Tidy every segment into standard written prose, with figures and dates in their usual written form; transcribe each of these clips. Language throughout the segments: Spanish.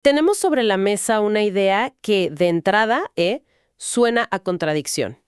Tenemos sobre la mesa una idea que, de entrada, suena a contradicción.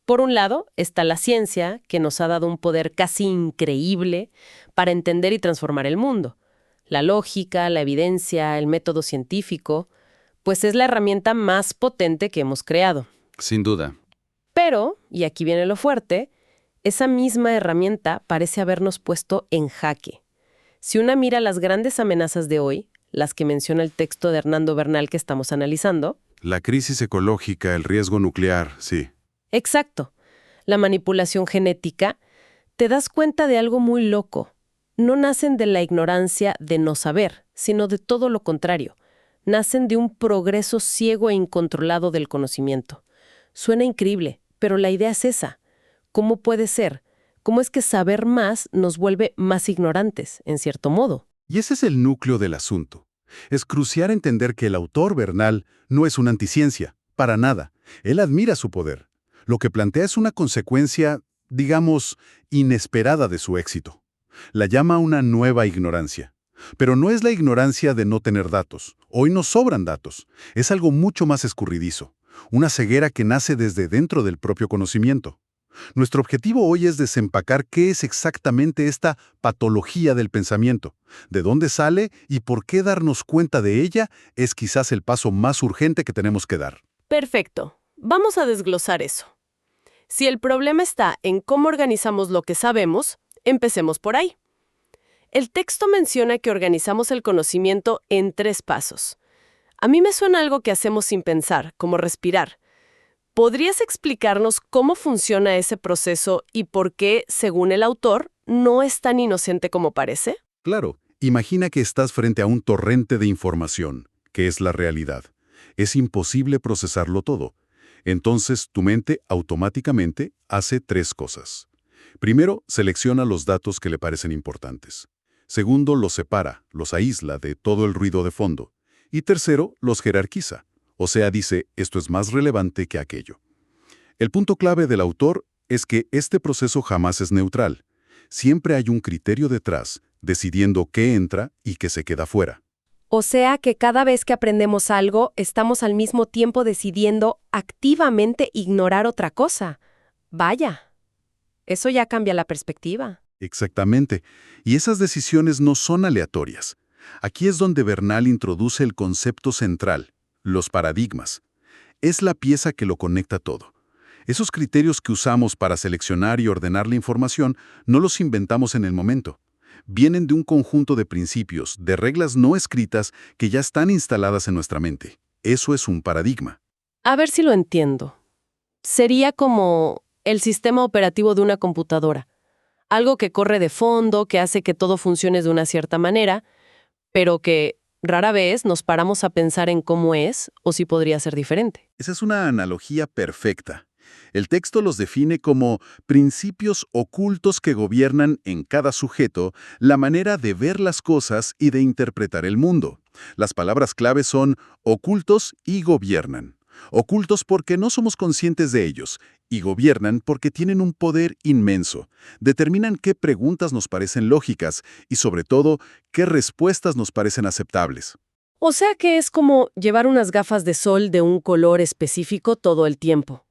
Por un lado, está la ciencia, que nos ha dado un poder casi increíble para entender y transformar el mundo. La lógica, la evidencia, el método científico, pues es la herramienta más potente que hemos creado. Sin duda. Pero, y aquí viene lo fuerte, esa misma herramienta parece habernos puesto en jaque. Si una mira las grandes amenazas de hoy, las que menciona el texto de Hernando Bernal que estamos analizando. La crisis ecológica, el riesgo nuclear, sí. Exacto. La manipulación genética, te das cuenta de algo muy loco. No nacen de la ignorancia de no saber, sino de todo lo contrario. Nacen de un progreso ciego e incontrolado del conocimiento. Suena increíble, pero la idea es esa. ¿Cómo puede ser? ¿Cómo es que saber más nos vuelve más ignorantes, en cierto modo? Y ese es el núcleo del asunto. Es crucial entender que el autor Bernal no es una anticiencia, para nada. Él admira su poder. Lo que plantea es una consecuencia, digamos, inesperada de su éxito. La llama una nueva ignorancia. Pero no es la ignorancia de no tener datos. Hoy nos sobran datos. Es algo mucho más escurridizo. Una ceguera que nace desde dentro del propio conocimiento. Nuestro objetivo hoy es desempacar qué es exactamente esta patología del pensamiento, de dónde sale y por qué darnos cuenta de ella es quizás el paso más urgente que tenemos que dar. Perfecto. Vamos a desglosar eso. Si el problema está en cómo organizamos lo que sabemos, empecemos por ahí. El texto menciona que organizamos el conocimiento en 3 pasos. A mí me suena algo que hacemos sin pensar, como respirar. ¿Podrías explicarnos cómo funciona ese proceso y por qué, según el autor, no es tan inocente como parece? Claro, imagina que estás frente a un torrente de información, que es la realidad. Es imposible procesarlo todo. Entonces, tu mente automáticamente hace 3 cosas. Primero, selecciona los datos que le parecen importantes. Segundo, los separa, los aísla de todo el ruido de fondo. Y tercero, los jerarquiza. O sea, dice, esto es más relevante que aquello. El punto clave del autor es que este proceso jamás es neutral. Siempre hay un criterio detrás, decidiendo qué entra y qué se queda fuera. O sea que cada vez que aprendemos algo, estamos al mismo tiempo decidiendo activamente ignorar otra cosa. Vaya, eso ya cambia la perspectiva. Exactamente. Y esas decisiones no son aleatorias. Aquí es donde Bernal introduce el concepto central, los paradigmas. Es la pieza que lo conecta todo. Esos criterios que usamos para seleccionar y ordenar la información no los inventamos en el momento. Vienen de un conjunto de principios, de reglas no escritas que ya están instaladas en nuestra mente. Eso es un paradigma. A ver si lo entiendo. Sería como el sistema operativo de una computadora. Algo que corre de fondo, que hace que todo funcione de una cierta manera, pero que rara vez nos paramos a pensar en cómo es o si podría ser diferente. Esa es una analogía perfecta. El texto los define como principios ocultos que gobiernan en cada sujeto la manera de ver las cosas y de interpretar el mundo. Las palabras clave son ocultos y gobiernan. Ocultos porque no somos conscientes de ellos, y gobiernan porque tienen un poder inmenso. Determinan qué preguntas nos parecen lógicas y, sobre todo, qué respuestas nos parecen aceptables. O sea que es como llevar unas gafas de sol de un color específico todo el tiempo.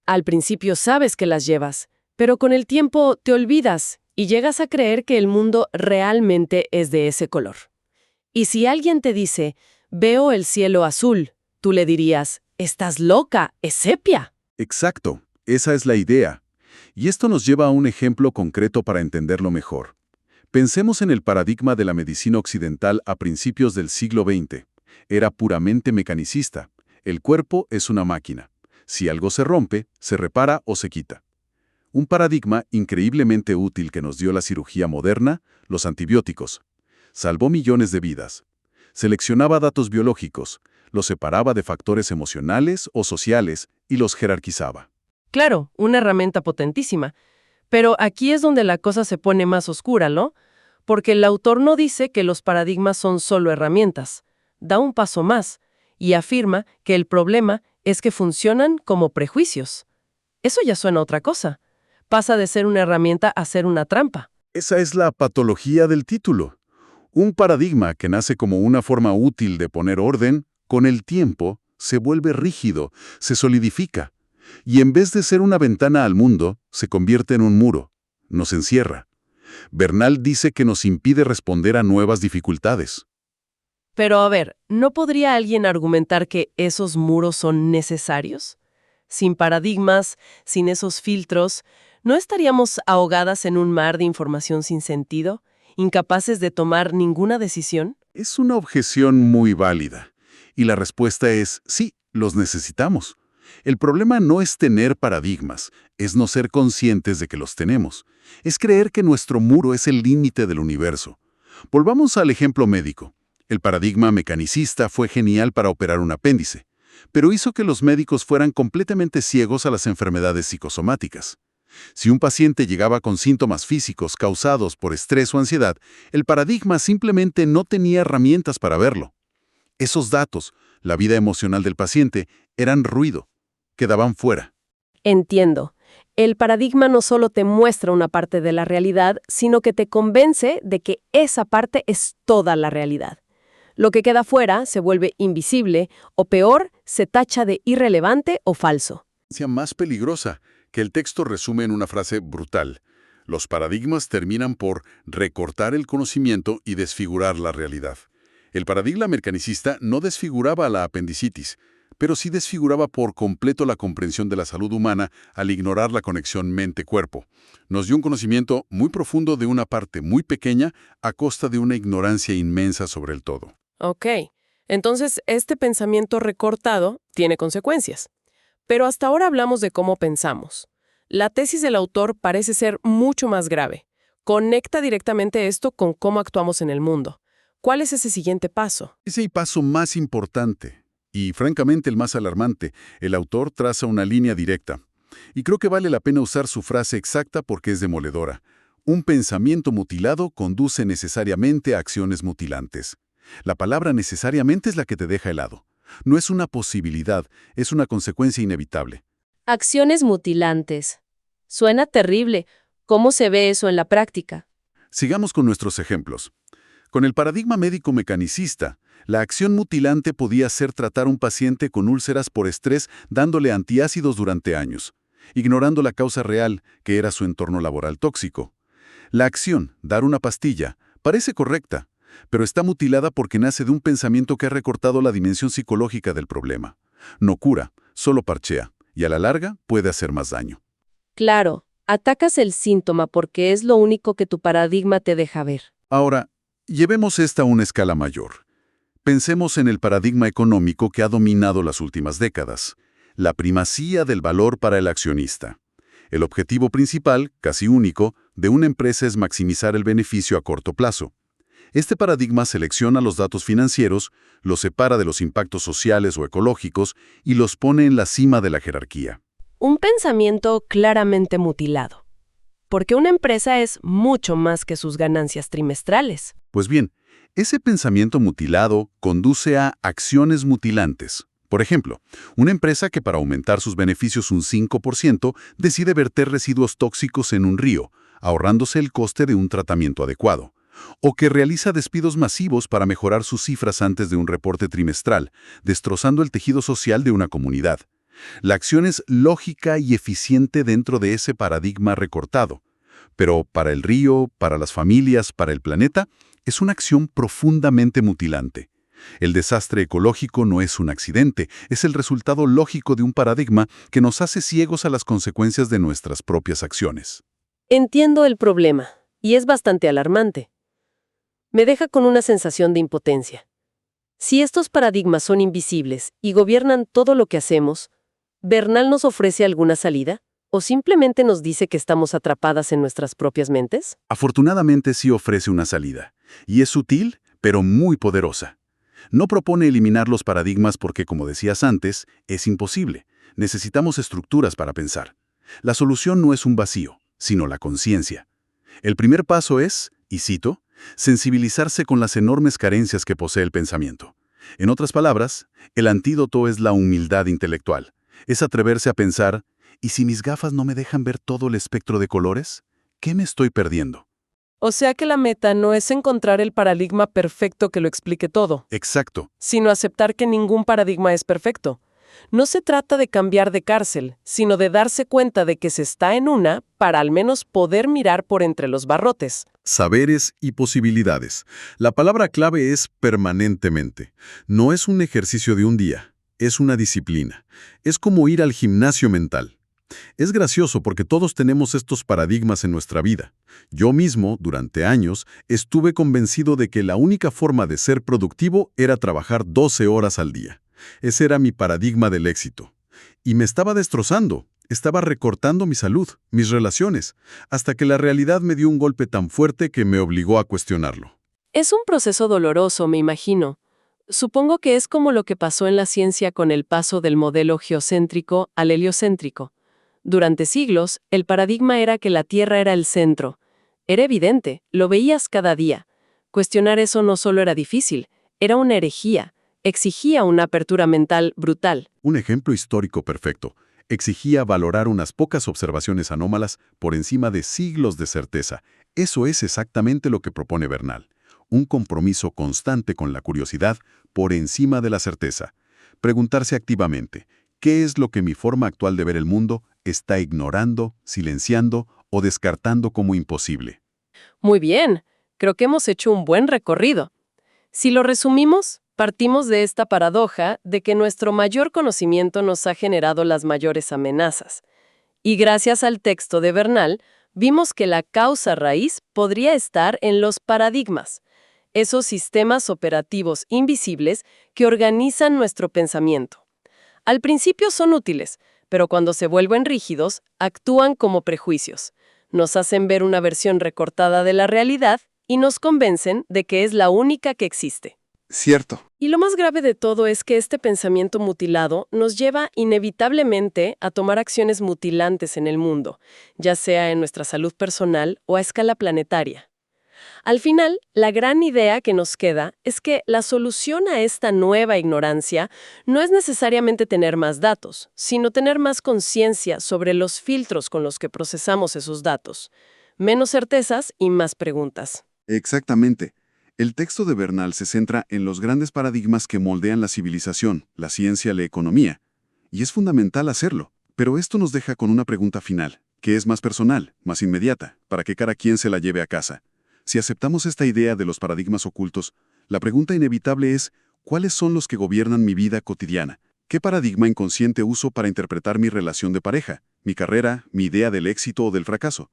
Al principio sabes que las llevas, pero con el tiempo te olvidas y llegas a creer que el mundo realmente es de ese color. Y si alguien te dice, veo el cielo azul, tú le dirías, estás loca, es sepia. Exacto, esa es la idea. Y esto nos lleva a un ejemplo concreto para entenderlo mejor. Pensemos en el paradigma de la medicina occidental a principios del siglo XX. Era puramente mecanicista. El cuerpo es una máquina. Si algo se rompe, se repara o se quita. Un paradigma increíblemente útil que nos dio la cirugía moderna, los antibióticos. Salvó millones de vidas. Seleccionaba datos biológicos, los separaba de factores emocionales o sociales y los jerarquizaba. Claro, una herramienta potentísima. Pero aquí es donde la cosa se pone más oscura, ¿no? Porque el autor no dice que los paradigmas son solo herramientas. Da un paso más y afirma que el problema es que funcionan como prejuicios. Eso ya suena a otra cosa. Pasa de ser una herramienta a ser una trampa. Esa es la patología del título. Un paradigma que nace como una forma útil de poner orden, con el tiempo se vuelve rígido, se solidifica, y en vez de ser una ventana al mundo, se convierte en un muro, nos encierra. Bernal dice que nos impide responder a nuevas dificultades. Pero a ver, ¿no podría alguien argumentar que esos muros son necesarios? Sin paradigmas, sin esos filtros, ¿no estaríamos ahogadas en un mar de información sin sentido, incapaces de tomar ninguna decisión? Es una objeción muy válida. Y la respuesta es sí, los necesitamos. El problema no es tener paradigmas, es no ser conscientes de que los tenemos. Es creer que nuestro muro es el límite del universo. Volvamos al ejemplo médico. El paradigma mecanicista fue genial para operar un apéndice, pero hizo que los médicos fueran completamente ciegos a las enfermedades psicosomáticas. Si un paciente llegaba con síntomas físicos causados por estrés o ansiedad, el paradigma simplemente no tenía herramientas para verlo. Esos datos, la vida emocional del paciente, eran ruido, quedaban fuera. Entiendo. El paradigma no solo te muestra una parte de la realidad, sino que te convence de que esa parte es toda la realidad. Lo que queda fuera se vuelve invisible o peor, se tacha de irrelevante o falso. Más peligrosa, que el texto resume en una frase brutal. Los paradigmas terminan por recortar el conocimiento y desfigurar la realidad. El paradigma mecanicista no desfiguraba la apendicitis, pero sí desfiguraba por completo la comprensión de la salud humana al ignorar la conexión mente-cuerpo. Nos dio un conocimiento muy profundo de una parte muy pequeña a costa de una ignorancia inmensa sobre el todo. Ok, entonces este pensamiento recortado tiene consecuencias. Pero hasta ahora hablamos de cómo pensamos. La tesis del autor parece ser mucho más grave. Conecta directamente esto con cómo actuamos en el mundo. ¿Cuál es ese siguiente paso? Es el paso más importante y, francamente, el más alarmante. El autor traza una línea directa. Y creo que vale la pena usar su frase exacta porque es demoledora. Un pensamiento mutilado conduce necesariamente a acciones mutilantes. La palabra necesariamente es la que te deja helado. No es una posibilidad, es una consecuencia inevitable. Acciones mutilantes. Suena terrible. ¿Cómo se ve eso en la práctica? Sigamos con nuestros ejemplos. Con el paradigma médico-mecanicista, la acción mutilante podía ser tratar a un paciente con úlceras por estrés dándole antiácidos durante años, ignorando la causa real, que era su entorno laboral tóxico. La acción, dar una pastilla, parece correcta, pero está mutilada porque nace de un pensamiento que ha recortado la dimensión psicológica del problema. No cura, solo parchea, y a la larga puede hacer más daño. Claro, atacas el síntoma porque es lo único que tu paradigma te deja ver. Ahora, llevemos esta a una escala mayor. Pensemos en el paradigma económico que ha dominado las últimas décadas, la primacía del valor para el accionista. El objetivo principal, casi único, de una empresa es maximizar el beneficio a corto plazo. Este paradigma selecciona los datos financieros, los separa de los impactos sociales o ecológicos y los pone en la cima de la jerarquía. Un pensamiento claramente mutilado. Porque una empresa es mucho más que sus ganancias trimestrales. Pues bien, ese pensamiento mutilado conduce a acciones mutilantes. Por ejemplo, una empresa que para aumentar sus beneficios un 5% decide verter residuos tóxicos en un río, ahorrándose el coste de un tratamiento adecuado. O que realiza despidos masivos para mejorar sus cifras antes de un reporte trimestral, destrozando el tejido social de una comunidad. La acción es lógica y eficiente dentro de ese paradigma recortado. Pero para el río, para las familias, para el planeta, es una acción profundamente mutilante. El desastre ecológico no es un accidente, es el resultado lógico de un paradigma que nos hace ciegos a las consecuencias de nuestras propias acciones. Entiendo el problema, y es bastante alarmante. Me deja con una sensación de impotencia. Si estos paradigmas son invisibles y gobiernan todo lo que hacemos, ¿Bernal nos ofrece alguna salida? ¿O simplemente nos dice que estamos atrapadas en nuestras propias mentes? Afortunadamente sí ofrece una salida, y es sutil, pero muy poderosa. No propone eliminar los paradigmas porque, como decías antes, es imposible. Necesitamos estructuras para pensar. La solución no es un vacío, sino la conciencia. El primer paso es, y cito, sensibilizarse con las enormes carencias que posee el pensamiento. En otras palabras, el antídoto es la humildad intelectual. Es atreverse a pensar, ¿y si mis gafas no me dejan ver todo el espectro de colores? ¿Qué me estoy perdiendo? O sea que la meta no es encontrar el paradigma perfecto que lo explique todo, Exacto. sino aceptar que ningún paradigma es perfecto. No se trata de cambiar de cárcel, sino de darse cuenta de que se está en una para al menos poder mirar por entre los barrotes. Saberes y posibilidades. La palabra clave es permanentemente. No es un ejercicio de un día, es una disciplina. Es como ir al gimnasio mental. Es gracioso porque todos tenemos estos paradigmas en nuestra vida. Yo mismo, durante años, estuve convencido de que la única forma de ser productivo era trabajar 12 horas al día. Ese era mi paradigma del éxito. Y me estaba destrozando. Estaba recortando mi salud, mis relaciones, hasta que la realidad me dio un golpe tan fuerte que me obligó a cuestionarlo. Es un proceso doloroso, me imagino. Supongo que es como lo que pasó en la ciencia con el paso del modelo geocéntrico al heliocéntrico. Durante siglos, el paradigma era que la Tierra era el centro. Era evidente, lo veías cada día. Cuestionar eso no solo era difícil, era una herejía. Exigía una apertura mental brutal. Un ejemplo histórico perfecto. Exigía valorar unas pocas observaciones anómalas por encima de siglos de certeza. Eso es exactamente lo que propone Bernal. Un compromiso constante con la curiosidad por encima de la certeza. Preguntarse activamente, ¿qué es lo que mi forma actual de ver el mundo está ignorando, silenciando o descartando como imposible? Muy bien, creo que hemos hecho un buen recorrido. Si lo resumimos, partimos de esta paradoja de que nuestro mayor conocimiento nos ha generado las mayores amenazas. Y gracias al texto de Bernal, vimos que la causa raíz podría estar en los paradigmas, esos sistemas operativos invisibles que organizan nuestro pensamiento. Al principio son útiles, pero cuando se vuelven rígidos, actúan como prejuicios. Nos hacen ver una versión recortada de la realidad y nos convencen de que es la única que existe. Cierto. Y lo más grave de todo es que este pensamiento mutilado nos lleva inevitablemente a tomar acciones mutilantes en el mundo, ya sea en nuestra salud personal o a escala planetaria. Al final, la gran idea que nos queda es que la solución a esta nueva ignorancia no es necesariamente tener más datos, sino tener más conciencia sobre los filtros con los que procesamos esos datos. Menos certezas y más preguntas. Exactamente. El texto de Bernal se centra en los grandes paradigmas que moldean la civilización, la ciencia, la economía. Y es fundamental hacerlo. Pero esto nos deja con una pregunta final, que es más personal, más inmediata, para que cada quien se la lleve a casa. Si aceptamos esta idea de los paradigmas ocultos, la pregunta inevitable es, ¿cuáles son los que gobiernan mi vida cotidiana? ¿Qué paradigma inconsciente uso para interpretar mi relación de pareja, mi carrera, mi idea del éxito o del fracaso?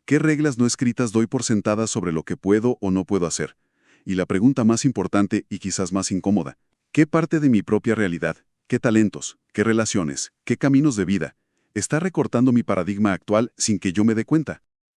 ¿Qué reglas no escritas doy por sentadas sobre lo que puedo o no puedo hacer? Y la pregunta más importante y quizás más incómoda, ¿qué parte de mi propia realidad, qué talentos, qué relaciones, qué caminos de vida, está recortando mi paradigma actual sin que yo me dé cuenta?